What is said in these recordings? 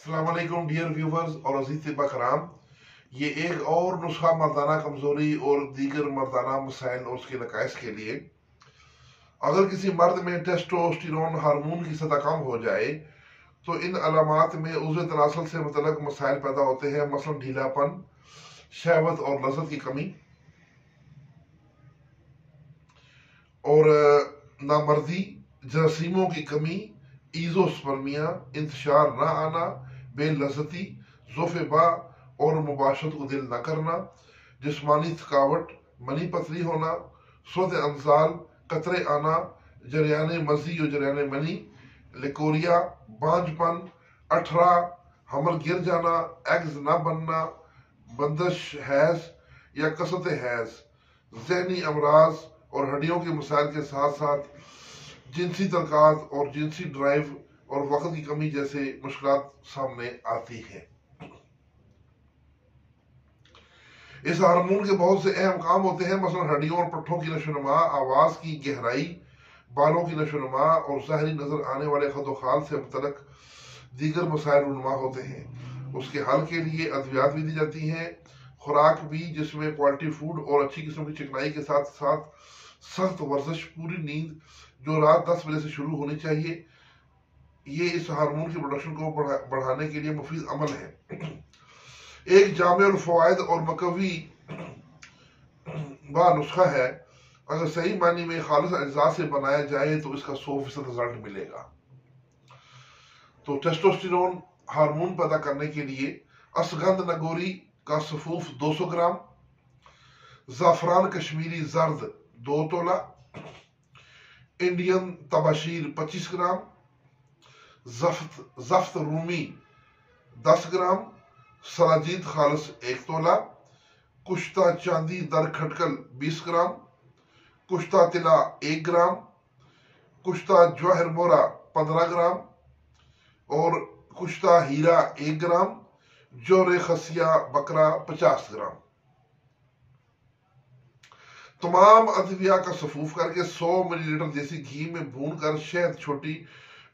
अस्सलाम वालेकुम dear viewers और अजीज तिब्बा कराम। ये एक और नुस्खा मर्दाना कमजोरी और दीगर मर्दाना मसाइल और उसके नकाइस के लिए। अगर किसी मर्द में टेस्टोस्टेरोन हार्मोन की सतह कम हो जाए तो इन अलामात में उज़्व तनासल से मुतल्लक मसाइल पैदा होते हैं, मसलन ढीलापन, शहवत और लज़्ज़त की कमी और नामर्दी, जरासीमों की कमी, ईजोस्पर्मिया, इंतशार न आना, बेलज़्ज़ती, ज़ोफ़ेबा और मुबाशरत को दिल न करना, जिस्मानी थकावट, मनी पतली होना, सूरत अंसाल, कतरे आना, जरियान मजी और जरियान मनी, लिकोरिया, बांझपन, अठरा, हमल गिर जाना, एग्स न बनना, बंदश हैज या कसरत हैज, जहनी अमराज और हड्डियों के मसाइल के साथ साथ जिनसी तलकात और जिनसी ड्राइव और वक्त की कमी जैसे मुश्किलात सामने आती है। इस हार्मोन के बहुत से अहम काम होते हैं, मसलन हड्डियों और पट्ठों की नशोनुमा, आवाज की गहराई, बालों की नशोनुमा और ज़ाहिरी नजर आने वाले खदोखाल से मुतल्लक दीगर मसाइल रुनुमा होते हैं। उसके हल के लिए अद्वियात भी दी जाती हैं। खुराक भी, जिसमें क्वालिटी फूड और अच्छी किस्म की चिकनाई के साथ साथ सख्त वर्जिश, पूरी नींद जो रात 10 बजे से शुरू होनी चाहिए, ये इस हार्मोन की प्रोडक्शन को बढ़ाने के लिए मुफीद अमल है। एक जामे और फवायद और मकवी नुस्खा है। अगर सही मानी में खालिस अज्जा से बनाया जाए तो इसका 100% रिजल्ट मिलेगा। तो टेस्टोस्टेरोन हार्मोन पैदा करने के लिए असगंध नगोरी का सफूफ 200 ग्राम, जाफरान कश्मीरी जर्द 2 तोला, इंडियन तबाशीर 25 ग्राम, जफ्त रूमी 10 ग्राम, सराजीत खालस 1 तोला, कुश्ता चांदी दर खटकल 20 ग्राम, कुश्ता तिला 1 ग्राम, कुश्ता जवाहर मोरा 15 ग्राम और कुश्ता हीरा 1 ग्राम, जोरे खसिया बकरा 50 ग्राम। तमाम अद्विया का सफूफ करके 100 मिलीलीटर देसी घी में भून कर शहद छोटी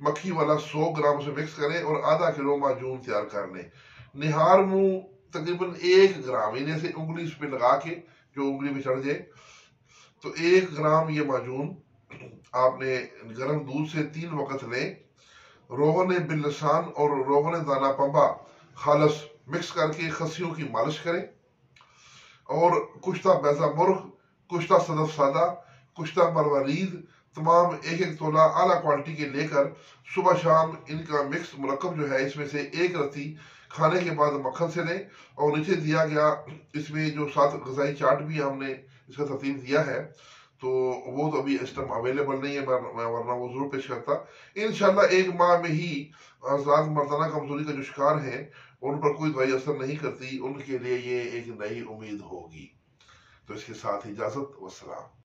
मक्खी वाला 100 ग्राम से मिक्स करें और आधा किलो माजून तैयार कर लें। निहार मुंह तकरीबन 1 ग्राम, इन्हें से उंगली इस पे लगा के जो उंगली में चढ़ जाए तो 1 ग्राम ये माजून आपने गर्म दूध से 3 वक्त लें। रोगन बिलसान और रोगन दाना पंबा खालस मिक्स करके खसियों की मालिश करें और कुश्ता बैजा मुर्ग, कुश्ता सदफ सादा, कुश्ता मरवरीद तमाम 1-1 तोला आला क्वालिटी के लेकर सुबह शाम इनका मिक्स मुरक्कब जो है इसमें से 1 रत्ती खाने के बाद मक्खन से लें। और नीचे दिया गया इसमें जो 7 ग़िज़ाई चार्ट भी हमने इसका तरतीब दिया है, तो वो तो अभी इस टाइम अवेलेबल नहीं है, वरना वो जरूर पेश करता। इंशाल्लाह 1 माह में ही आजाद मर्दाना कमजोरी का जो शिकार है उन पर कोई दवाई असर नहीं करती, उनके लिए ये एक नई उम्मीद होगी। तो इसके साथ इजाजत, वस्सलाम।